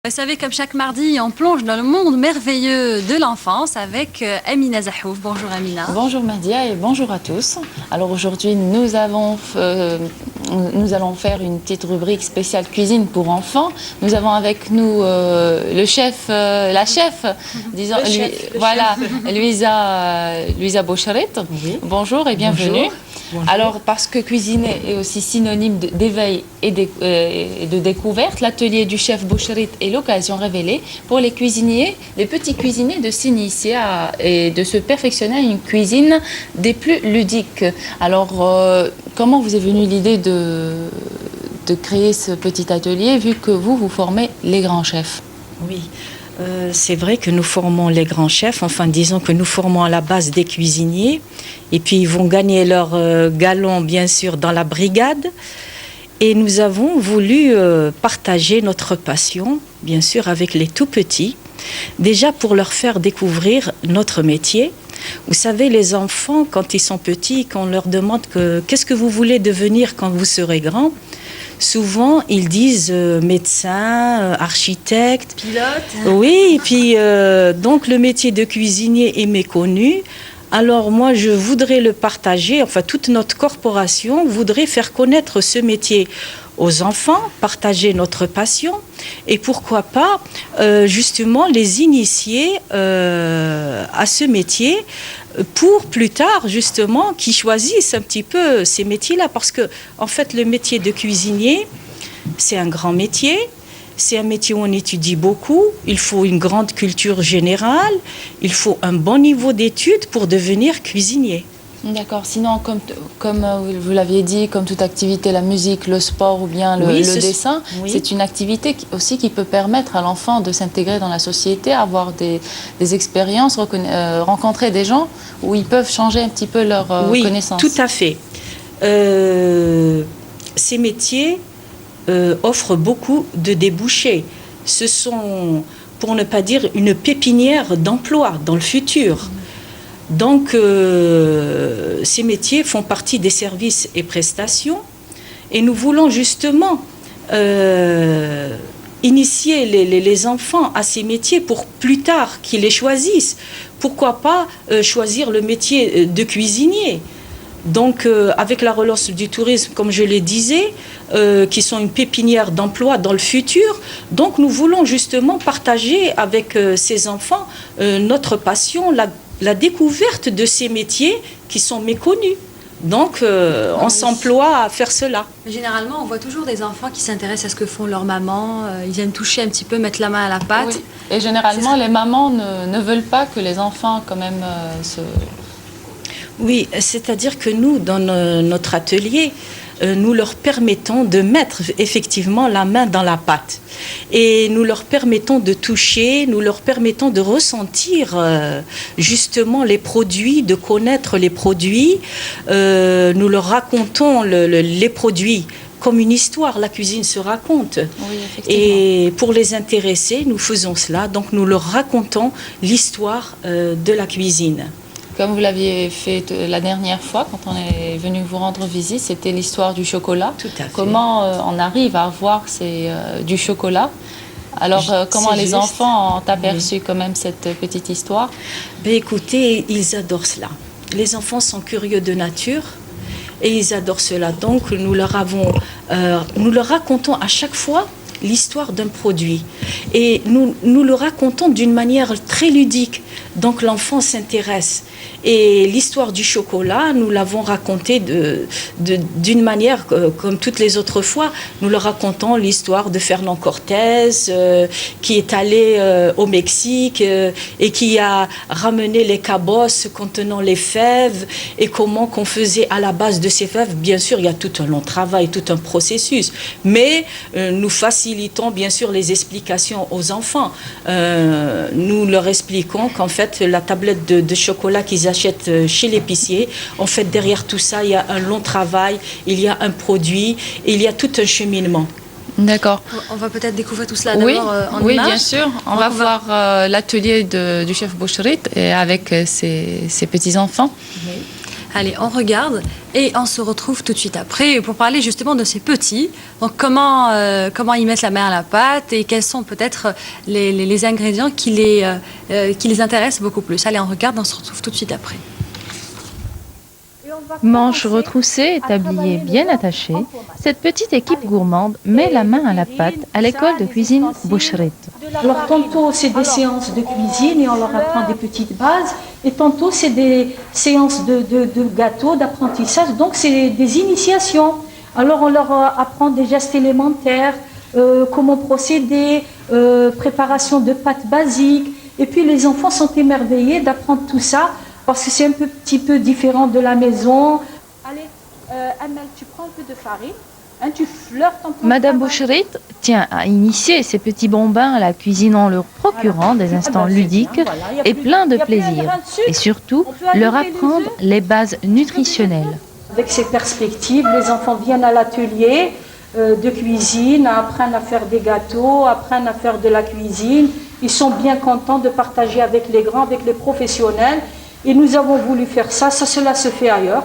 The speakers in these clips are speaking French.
Vous savez, comme chaque mardi, on plonge dans le monde merveilleux de l'enfance avec Amina Zahouf. Bonjour Amina. Bonjour Madia et bonjour à tous. Alors aujourd'hui, nous allons faire une petite rubrique spéciale cuisine pour enfants. Nous avons avec nous la chef, disons, voilà, Louisa Boucharit. Oui. Bonjour et bienvenue. Bonjour. Bonjour. Alors, parce que cuisiner est aussi synonyme d'éveil et de découverte, l'atelier du chef Boucharit est l'occasion révélée pour les cuisiniers, les petits cuisiniers, de s'initier et de se perfectionner à une cuisine des plus ludiques. Alors, comment vous est venue l'idée de créer ce petit atelier, vu que vous formez les grands chefs? Oui, c'est vrai que nous formons les grands chefs, enfin disons que nous formons à la base des cuisiniers, et puis ils vont gagner leur galon bien sûr dans la brigade. Et nous avons voulu partager notre passion, bien sûr, avec les tout petits, déjà pour leur faire découvrir notre métier. Vous savez, les enfants, quand ils sont petits, quand on leur demande qu'est-ce que vous voulez devenir quand vous serez grand, souvent ils disent médecin, architecte. Pilote. Oui, et puis donc le métier de cuisinier est méconnu. Alors moi, je voudrais le partager, enfin toute notre corporation voudrait faire connaître ce métier aux enfants, partager notre passion et pourquoi pas justement les initier à ce métier pour plus tard justement qu'ils choisissent un petit peu ces métiers-là, parce que en fait le métier de cuisinier, c'est un grand métier. C'est un métier où on étudie beaucoup, il faut une grande culture générale, il faut un bon niveau d'études pour devenir cuisinier. D'accord. Sinon, comme vous l'aviez dit, comme toute activité, la musique, le sport ou bien le dessin, oui. C'est une activité aussi qui peut permettre à l'enfant de s'intégrer dans la société, avoir des expériences, rencontrer des gens où ils peuvent changer un petit peu leur connaissance. Oui, tout à fait. Ces métiers offrent beaucoup de débouchés. Ce sont, pour ne pas dire, une pépinière d'emploi dans le futur. Donc, ces métiers font partie des services et prestations. Et nous voulons justement initier les enfants à ces métiers pour plus tard qu'ils les choisissent. Pourquoi pas choisir le métier de cuisinier ? Donc, avec la relance du tourisme, comme je le disais, qui sont une pépinière d'emploi dans le futur, donc nous voulons justement partager avec ces enfants notre passion, la découverte de ces métiers qui sont méconnus. Donc, on s'emploie à faire cela. Généralement, on voit toujours des enfants qui s'intéressent à ce que font leurs mamans. Ils viennent toucher un petit peu, mettre la main à la pâte. Oui. Et généralement, les mamans ne veulent pas que les enfants quand même se... Oui, c'est-à-dire que nous, dans notre atelier, nous leur permettons de mettre effectivement la main dans la pâte. Et nous leur permettons de toucher, nous leur permettons de ressentir justement les produits, de connaître les produits. Nous leur racontons les produits comme une histoire, la cuisine se raconte. Oui, et pour les intéresser, nous faisons cela. Donc nous leur racontons l'histoire de la cuisine. Comme vous l'aviez fait la dernière fois, quand on est venu vous rendre visite, c'était l'histoire du chocolat. Tout à fait. Comment on arrive à avoir du chocolat? Alors, comment les enfants ont aperçu quand même cette petite histoire? Ben, écoutez, ils adorent cela. Les enfants sont curieux de nature et ils adorent cela. Donc, nous leur racontons à chaque fois l'histoire d'un produit. Et nous le racontons d'une manière très ludique. Donc l'enfant s'intéresse. Et l'histoire du chocolat, nous l'avons racontée d'une manière comme toutes les autres fois. Nous leur racontons l'histoire de Fernand Cortés, qui est allé au Mexique et qui a ramené les cabosses contenant les fèves et comment qu'on faisait à la base de ces fèves. Bien sûr, il y a tout un long travail, tout un processus. Mais nous facilitons bien sûr les explications aux enfants. Nous leur expliquons qu'en fait, la tablette de chocolat qu'ils achètent chez l'épicier, en fait, derrière tout ça, il y a un long travail, il y a un produit, il y a tout un cheminement. D'accord. On va peut-être découvrir tout cela Oui, d'abord en oui, images. bien sûr. On va voir l'atelier du chef Boucharit avec ses petits-enfants. Oui. Allez, on regarde et on se retrouve tout de suite après pour parler justement de ces petits. Donc comment ils mettent la main à la pâte et quels sont peut-être les ingrédients qui les intéressent beaucoup plus. Allez, on regarde, on se retrouve tout de suite après. Manches retroussées et tabliers bien attachés, cette petite équipe gourmande met la main à la pâte à l'école de cuisine Bouchrit. Alors tantôt c'est des séances de cuisine et on leur apprend des petites bases, et tantôt c'est des séances de gâteaux, d'apprentissage, donc c'est des initiations. Alors on leur apprend des gestes élémentaires, comment procéder, préparation de pâtes basiques, et puis les enfants sont émerveillés d'apprendre tout ça, parce que c'est un petit peu différent de la maison. Allez, Amel, tu prends un peu de farine, hein, tu flirtes un peu. Madame Bouchrit tient à initier ces petits bambins à la cuisine en leur procurant des instants ludiques et pleins de plaisir. Et surtout, leur apprendre les bases nutritionnelles. Avec ces perspectives, les enfants viennent à l'atelier de cuisine, apprennent à faire des gâteaux, apprennent à faire de la cuisine. Ils sont bien contents de partager avec les grands, avec les professionnels. Et nous avons voulu faire ça, cela se fait ailleurs.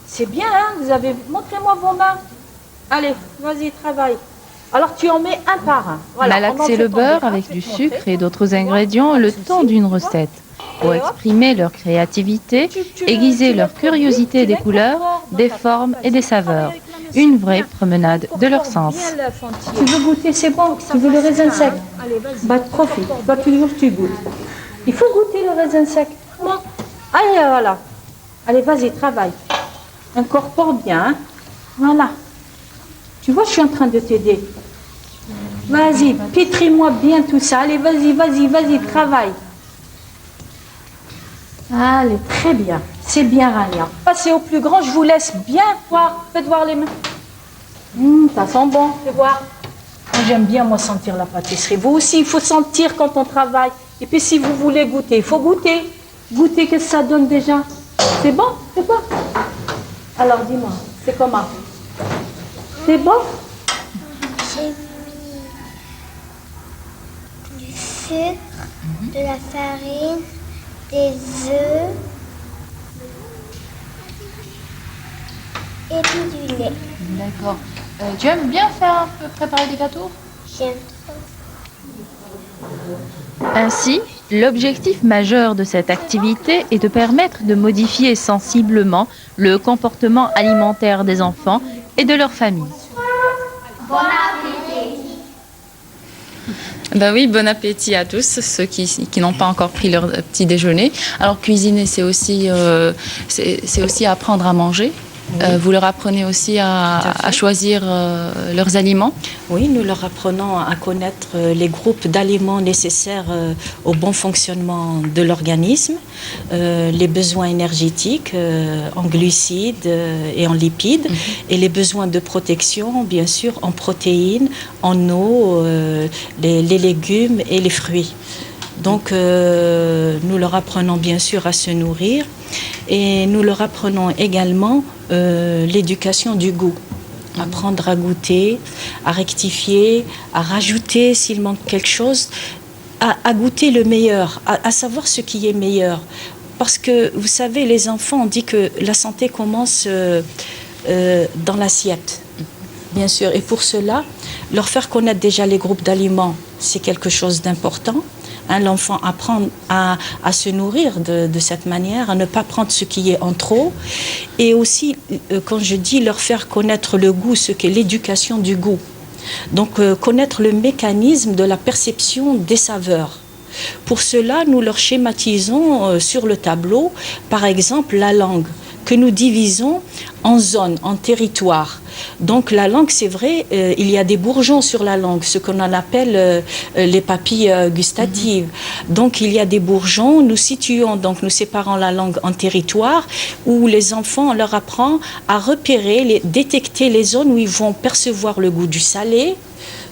C'est bien, hein, vous avez... Montrez-moi vos mains. Allez, vas-y, travaille. Alors tu en mets un par un. Voilà, malaxer le beurre avec du sucre et d'autres ingrédients le temps d'une recette. Pour exprimer leur créativité, aiguiser leur curiosité des couleurs, des formes et des saveurs. Une vraie promenade de leur sens. Tu veux goûter, c'est bon. Tu veux le raisin sec? Bah profite, bah toujours tu goûtes. Il faut goûter le raisin sec. Bon. Allez, voilà. Allez, vas-y, travaille. Incorpore bien. Hein. Voilà. Tu vois, je suis en train de t'aider. Vas-y, pétris-moi bien tout ça. Allez, vas-y, travaille. Allez, très bien. C'est bien, Rania. Passez au plus grand, je vous laisse bien voir. Faites voir les mains. Ça sent bon, fais voir. Moi, j'aime bien, moi, sentir la pâtisserie. Vous aussi, il faut sentir quand on travaille. Et puis, si vous voulez goûter, il faut goûter. Goûter, qu'est-ce que ça donne déjà? C'est bon? C'est bon? Alors, dis-moi, c'est comment? C'est bon? J'ai mis du sucre, de la farine, des œufs et puis du lait. D'accord. Tu aimes bien préparer des gâteaux? J'aime trop. Ainsi, l'objectif majeur de cette activité est de permettre de modifier sensiblement le comportement alimentaire des enfants et de leur famille. Bon appétit! Ben oui, bon appétit à tous, ceux qui n'ont pas encore pris leur petit déjeuner. Alors cuisiner, c'est aussi apprendre à manger. Vous leur apprenez aussi à choisir leurs aliments? Oui, nous leur apprenons à connaître les groupes d'aliments nécessaires au bon fonctionnement de l'organisme, les besoins énergétiques en glucides et en lipides, et les besoins de protection, bien sûr, en protéines, en eau, les légumes et les fruits. Donc, nous leur apprenons bien sûr à se nourrir, et nous leur apprenons également l'éducation du goût. Apprendre à goûter, à rectifier, à rajouter s'il manque quelque chose, à goûter le meilleur, à savoir ce qui est meilleur. Parce que, vous savez, les enfants, on dit que la santé commence dans l'assiette, bien sûr. Et pour cela, leur faire connaître déjà les groupes d'aliments, c'est quelque chose d'important. Hein, l'enfant apprend à se nourrir de cette manière, à ne pas prendre ce qui est en trop. Et aussi, quand je dis leur faire connaître le goût, ce qu'est l'éducation du goût. Donc, connaître le mécanisme de la perception des saveurs. Pour cela, nous leur schématisons sur le tableau, par exemple, la langue, que nous divisons en zones, en territoires. Donc la langue, c'est vrai, il y a des bourgeons sur la langue, ce qu'on en appelle les papilles gustatives. Donc il y a des bourgeons, nous séparons la langue en territoires, où les enfants, on leur apprend à repérer, détecter les zones où ils vont percevoir le goût du salé,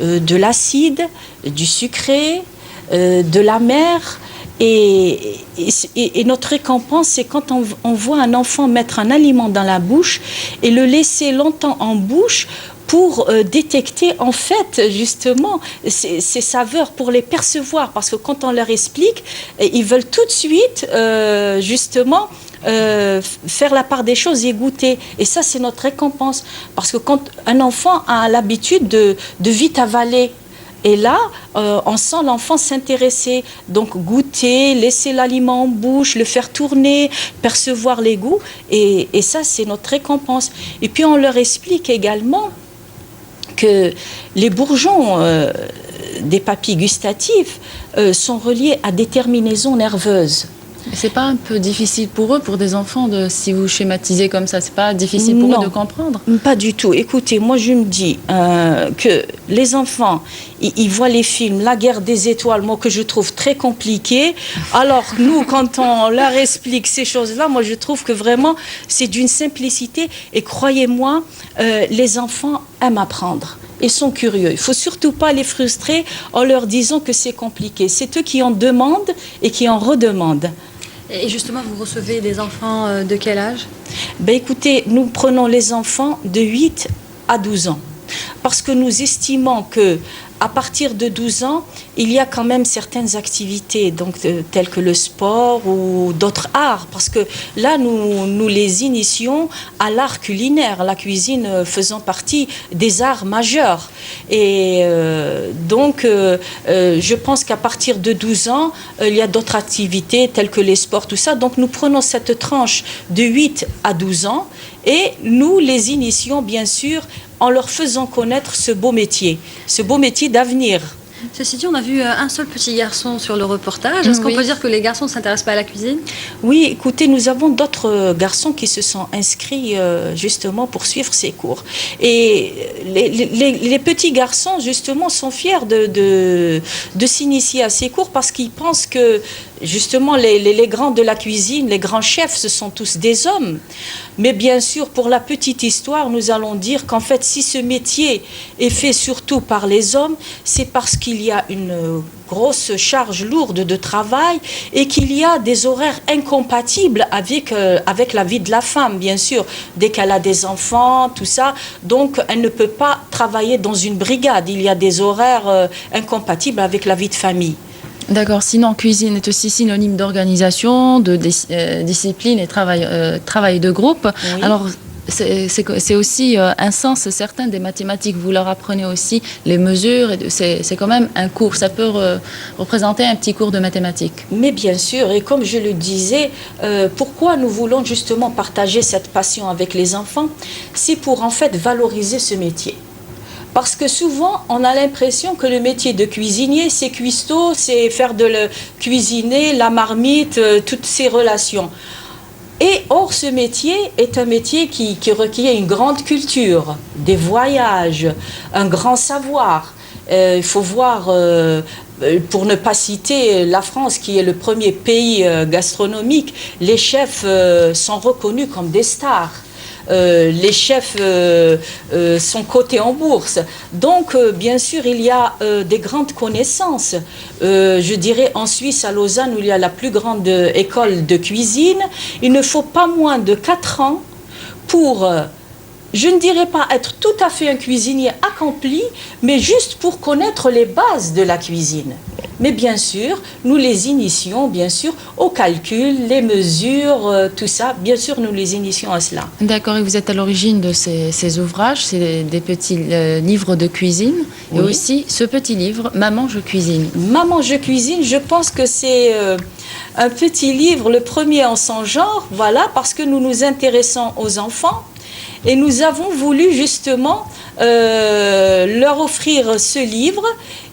de l'acide, du sucré, de l'amer. Et notre récompense, c'est quand on voit un enfant mettre un aliment dans la bouche et le laisser longtemps en bouche pour détecter en fait justement ces saveurs, pour les percevoir. Parce que quand on leur explique, ils veulent tout de suite justement faire la part des choses et goûter. Et ça, c'est notre récompense. Parce que quand un enfant a l'habitude de vite avaler, et là, on sent l'enfant s'intéresser, donc goûter, laisser l'aliment en bouche, le faire tourner, percevoir les goûts, et ça, c'est notre récompense. Et puis, on leur explique également que les bourgeons des papilles gustatives sont reliés à des terminaisons nerveuses. C'est pas un peu difficile pour eux, pour des enfants, si vous schématisez comme ça, c'est pas difficile pour eux de comprendre? Pas du tout. Écoutez, moi je me dis que les enfants, ils voient les films, La Guerre des Étoiles, moi que je trouve très compliqué. Alors nous, quand on leur explique ces choses-là, moi je trouve que vraiment c'est d'une simplicité. Et croyez-moi, les enfants aiment apprendre. Ils sont curieux. Il ne faut surtout pas les frustrer en leur disant que c'est compliqué. C'est eux qui en demandent et qui en redemandent. Et justement, vous recevez des enfants de quel âge? Ben écoutez, nous prenons les enfants de 8 à 12 ans. Parce que nous estimons que à partir de 12 ans, il y a quand même certaines activités, donc telles que le sport ou d'autres arts, parce que là, nous les initions à l'art culinaire, la cuisine faisant partie des arts majeurs. Et je pense qu'à partir de 12 ans, il y a d'autres activités telles que les sports, tout ça. Donc nous prenons cette tranche de 8 à 12 ans et nous les initions, bien sûr, en leur faisant connaître ce beau métier d'avenir. Ceci dit, on a vu un seul petit garçon sur le reportage. Est-ce qu'on peut dire que les garçons ne s'intéressent pas à la cuisine? Oui, écoutez, nous avons d'autres garçons qui se sont inscrits justement pour suivre ces cours. Et les petits garçons, justement, sont fiers de s'initier à ces cours parce qu'ils pensent que, justement, les grands de la cuisine, les grands chefs, ce sont tous des hommes. Mais bien sûr, pour la petite histoire, nous allons dire qu'en fait, si ce métier est fait surtout par les hommes, c'est parce qu'il y a une grosse charge lourde de travail et qu'il y a des horaires incompatibles avec la vie de la femme, bien sûr. Dès qu'elle a des enfants, tout ça, donc elle ne peut pas travailler dans une brigade. Il y a des horaires incompatibles avec la vie de famille. D'accord, sinon cuisine est aussi synonyme d'organisation, de discipline et travail de groupe. Oui. Alors c'est aussi un sens certain des mathématiques. Vous leur apprenez aussi les mesures, et c'est quand même un cours. Ça peut représenter un petit cours de mathématiques. Mais bien sûr, et comme je le disais, pourquoi nous voulons justement partager cette passion avec les enfants? C'est pour en fait valoriser ce métier. Parce que souvent, on a l'impression que le métier de cuisinier, c'est cuistot, c'est faire de le cuisiner, la marmite, toutes ces relations. Et or, ce métier est un métier qui requiert une grande culture, des voyages, un grand savoir. Il faut voir, pour ne pas citer la France, qui est le premier pays gastronomique, les chefs sont reconnus comme des stars. Les chefs sont cotés en bourse. Donc, bien sûr, il y a des grandes connaissances. Je dirais en Suisse, à Lausanne, où il y a la plus grande école de cuisine, il ne faut pas moins de 4 ans pour... je ne dirais pas être tout à fait un cuisinier accompli, mais juste pour connaître les bases de la cuisine. Mais bien sûr, nous les initions, bien sûr, au calcul, les mesures, tout ça, bien sûr, nous les initions à cela. D'accord, et vous êtes à l'origine de ces ouvrages, c'est des petits livres de cuisine, oui. Et aussi ce petit livre, Maman, je cuisine. Maman, je cuisine, je pense que c'est un petit livre, le premier en son genre, voilà, parce que nous nous intéressons aux enfants. Et nous avons voulu justement leur offrir ce livre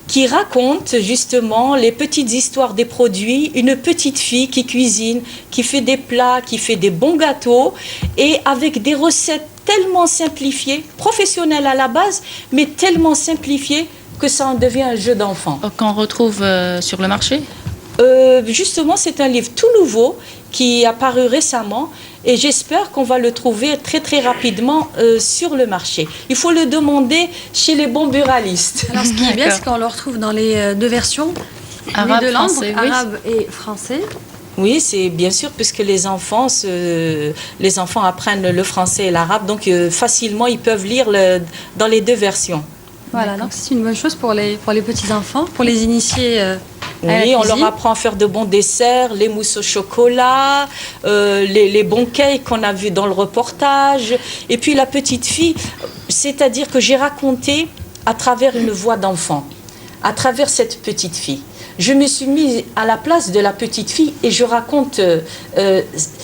qui raconte justement les petites histoires des produits, une petite fille qui cuisine, qui fait des plats, qui fait des bons gâteaux et avec des recettes tellement simplifiées, professionnelles à la base, mais tellement simplifiées que ça en devient un jeu d'enfant. Qu'on retrouve sur le marché ? Justement, c'est un livre tout nouveau qui est apparu récemment et j'espère qu'on va le trouver très très rapidement sur le marché. Il faut le demander chez les bons buralistes. Alors ce qui est bien, c'est qu'on le retrouve dans les deux versions, arabe, les deux langues, français, oui. Arabe et français. Oui, c'est bien sûr puisque les enfants apprennent le français et l'arabe, donc facilement ils peuvent lire dans les deux versions. Voilà, donc c'est une bonne chose pour les petits enfants, pour les initier Oui, on leur apprend à faire de bons desserts, les mousses au chocolat, les bons cakes qu'on a vus dans le reportage. Et puis la petite fille, c'est-à-dire que j'ai raconté à travers une voix d'enfant, à travers cette petite fille. Je me suis mise à la place de la petite fille et je raconte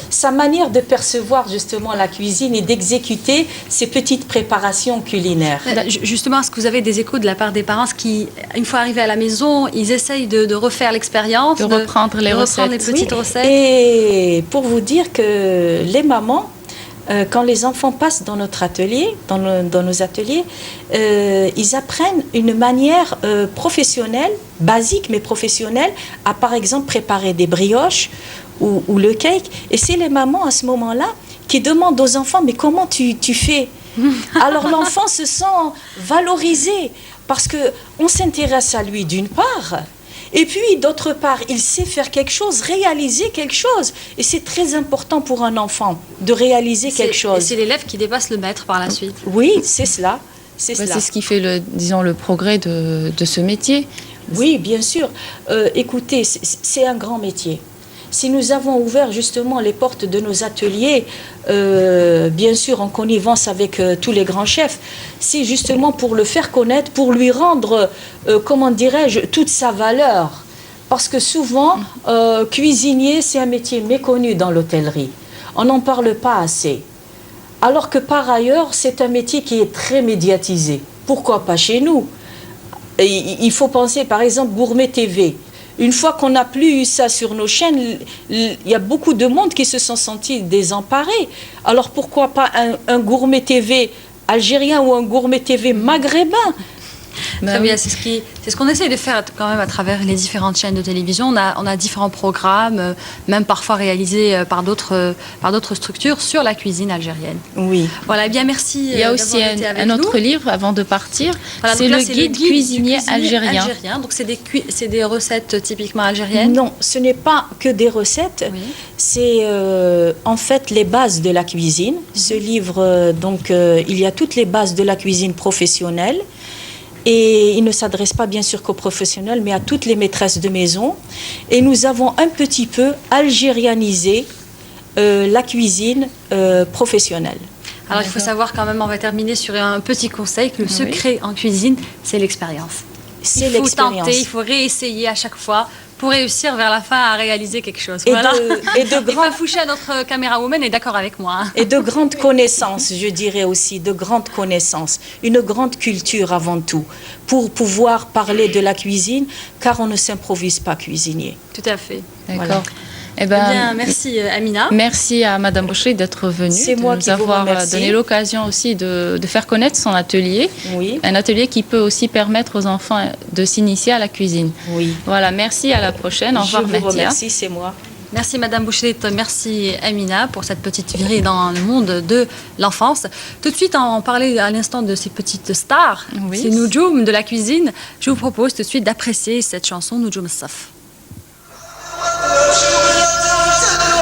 sa manière de percevoir justement la cuisine et d'exécuter ces petites préparations culinaires. Justement, est-ce que vous avez des échos de la part des parents qui, une fois arrivés à la maison, ils essayent de refaire l'expérience, de reprendre les recettes, les petites recettes? Et pour vous dire que les mamans, quand les enfants passent dans notre atelier, dans nos ateliers, ils apprennent une manière professionnelle, basique mais professionnelle, à par exemple préparer des brioches ou le cake. Et c'est les mamans à ce moment-là qui demandent aux enfants, mais comment tu fais? Alors l'enfant se sent valorisé parce qu'on s'intéresse à lui d'une part. Et puis, d'autre part, il sait faire quelque chose, réaliser quelque chose. Et c'est très important pour un enfant de réaliser quelque chose. Et c'est l'élève qui dépasse le maître par la suite. Oui, c'est cela. C'est ce qui fait le progrès de ce métier. Oui, bien sûr. Écoutez, c'est un grand métier. Si nous avons ouvert justement les portes de nos ateliers, bien sûr en connivence avec tous les grands chefs, c'est justement pour le faire connaître, pour lui rendre, comment dirais-je, toute sa valeur. Parce que souvent, cuisinier, c'est un métier méconnu dans l'hôtellerie. On n'en parle pas assez. Alors que par ailleurs, c'est un métier qui est très médiatisé. Pourquoi pas chez nous? Il faut penser par exemple Gourmet TV. Une fois qu'on n'a plus eu ça sur nos chaînes, il y a beaucoup de monde qui se sont sentis désemparés. Alors pourquoi pas un Gourmet TV algérien ou un Gourmet TV maghrébin? Très bien, c'est ce qu'on essaye de faire quand même à travers les différentes chaînes de télévision. On a différents programmes, même parfois réalisés par d'autres structures sur la cuisine algérienne. Oui. Voilà, eh bien merci. Il y a aussi un autre livre avant de partir. Voilà, c'est le guide cuisinier algérien. Donc c'est des recettes typiquement algériennes? Non, ce n'est pas que des recettes. Oui. C'est en fait les bases de la cuisine. Ce livre, donc, il y a toutes les bases de la cuisine professionnelle. Et il ne s'adresse pas bien sûr qu'aux professionnels, mais à toutes les maîtresses de maison. Et nous avons un petit peu algérianisé la cuisine professionnelle. Alors il faut savoir quand même, on va terminer sur un petit conseil, que le secret en cuisine, c'est l'expérience. C'est l'expérience. Il faut tenter, il faut réessayer à chaque fois pour réussir vers la fin à réaliser quelque chose. Et voilà. Fafoucha, notre caméra woman, est d'accord avec moi. Et de grandes connaissances, je dirais aussi, de grandes connaissances. Une grande culture avant tout, pour pouvoir parler de la cuisine, car on ne s'improvise pas cuisinier. Tout à fait. D'accord. Voilà. Eh bien, merci Amina. Merci à Madame Boucherit d'être venue, de nous avoir donné l'occasion aussi de faire connaître son atelier. Oui. Un atelier qui peut aussi permettre aux enfants de s'initier à la cuisine. Oui. Voilà, merci, à la prochaine. Au revoir, Je vous remercie, c'est moi. Merci Madame Boucherit, merci Amina pour cette petite virée dans le monde de l'enfance. Tout de suite, on parlait à l'instant de ces petites stars, ces Noujoum de la cuisine. Je vous propose tout de suite d'apprécier cette chanson Noujoum Saf.